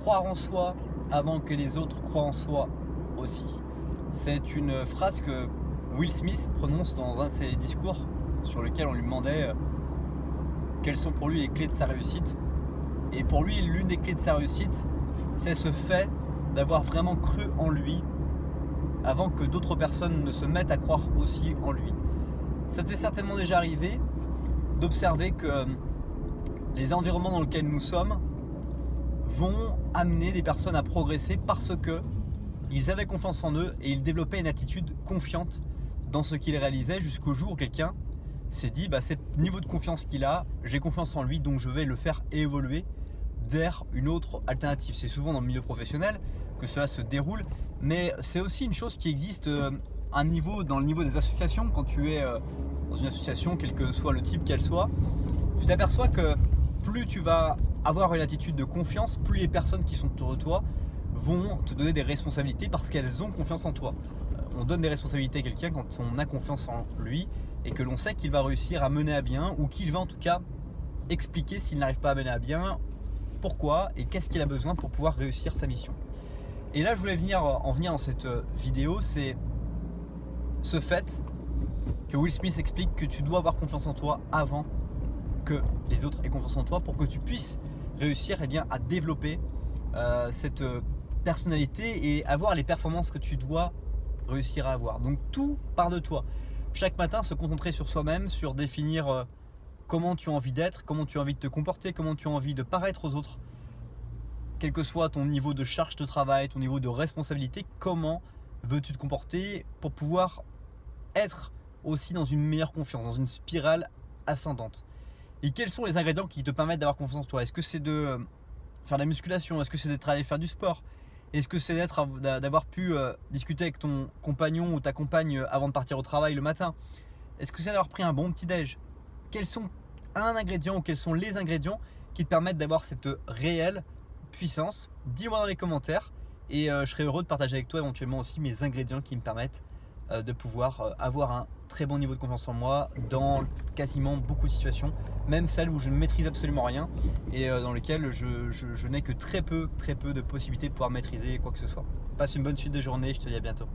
croire en soi avant que les autres croient en soi aussi. C'est une phrase que Will Smith prononce dans un de ses discours sur lequel on lui demandait quelles sont pour lui les clés de sa réussite. Et pour lui, l'une des clés de sa réussite, c'est ce fait d'avoir vraiment cru en lui avant que d'autres personnes ne se mettent à croire aussi en lui. Ça t'est certainement déjà arrivé d'observer que les environnements dans lesquels nous sommes vont amener des personnes à progresser parce que ils avaient confiance en eux et ils développaient une attitude confiante dans ce qu'ils réalisaient jusqu'au jour où quelqu'un s'est dit c'est le niveau de confiance qu'il a, j'ai confiance en lui donc je vais le faire évoluer vers une autre alternative. C'est souvent dans le milieu professionnel que cela se déroule, mais c'est aussi une chose qui existe dans le niveau des associations. Quand tu es dans une association, quel que soit le type qu'elle soit, tu t'aperçois que plus tu vas avoir une attitude de confiance, plus les personnes qui sont autour de toi vont te donner des responsabilités parce qu'elles ont confiance en toi. On donne des responsabilités à quelqu'un quand on a confiance en lui et que l'on sait qu'il va réussir à mener à bien, ou qu'il va en tout cas expliquer s'il n'arrive pas à mener à bien, pourquoi et qu'est-ce qu'il a besoin pour pouvoir réussir sa mission. Et là je voulais en venir dans cette vidéo, c'est ce fait que Will Smith explique que tu dois avoir confiance en toi avant que les autres aient confiance en toi pour que tu puisses réussir à développer cette personnalité et avoir les performances que tu dois réussir à avoir. Donc tout part de toi. Chaque matin, se concentrer sur soi-même, sur définir comment tu as envie d'être, comment tu as envie de te comporter, comment tu as envie de paraître aux autres. Quel que soit ton niveau de charge de travail, ton niveau de responsabilité, comment veux-tu te comporter pour pouvoir être aussi dans une meilleure confiance, dans une spirale ascendante. Et quels sont les ingrédients qui te permettent d'avoir confiance en toi? Est-ce que c'est de faire de la musculation? Est-ce que c'est d'être allé faire du sport? Est-ce que c'est d'avoir pu discuter avec ton compagnon ou ta compagne avant de partir au travail le matin? Est-ce que c'est d'avoir pris un bon petit déj? Quels sont un ingrédient ou quels sont les ingrédients qui te permettent d'avoir cette réelle puissance? Dis-moi dans les commentaires et je serai heureux de partager avec toi éventuellement aussi mes ingrédients qui me permettent de pouvoir avoir un très bon niveau de confiance en moi dans quasiment beaucoup de situations, même celles où je ne maîtrise absolument rien et dans lesquelles je n'ai que très peu de possibilités de pouvoir maîtriser quoi que ce soit. Passe une bonne suite de journée, je te dis à bientôt.